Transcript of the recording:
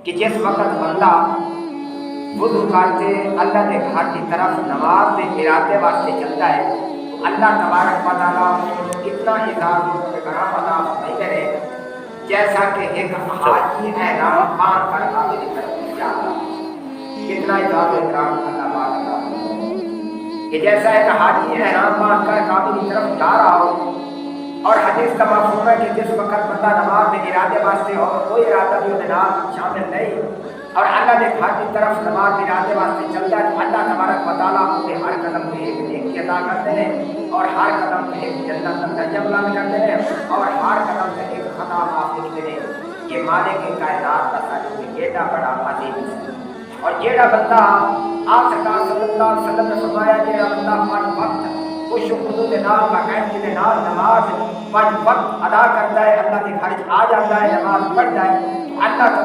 کہ جس وقت بندہ وضو کرتے اللہ کے گھر کی طرف نماز کے ارادے واسطے چلتا ہے تو اللہ تبارک و تعالیٰ اتنا اعزاز کرام عطا فرماتے ہیں جیسا کہ ایک حاجی احرام باندھ کر کعبے کی طرف جاتا ہے۔ کتنا اعزاز و اکرام اللہ پاک عطا فرماتے ہیں کہ جیسا ایک حاجی احرام باندھ کر کعبے کی طرف جا رہا ہو، اور حدیث کا مفہوم ہے کہ جس وقت بندہ نماز کے ارادے واسطے ہو کوئی ارادہ بھی اس نام شامل نہیں اور اللہ کے گھر کی طرف نماز کے ارادے واسطے چلتا ہے تو اللہ تبارک و تعالیٰ اسے ہر قدم پہ ایک نیکی عطا کرتے ہیں اور ہر قدم پہ ایک جنت کا درجہ بلند کرتے ہیں اور ہر قدم پہ ایک خطا معاف لکھتے ہیں۔ یہ مالک کائنات کا سرٹیفکیٹ بڑا عظیم ہے۔ اور جیڑا بندہ آپ سرکار صلی اللہ علیہ وسلم نے فرمایا جیڑا بندہ پانچ وقت خوش خدو کے نام باقاعدگی کے نام نماز پانچ وقت ادا کرتا ہے اللہ کے گھر آ جاتا ہے نماز پڑھتا ہے تو اللہ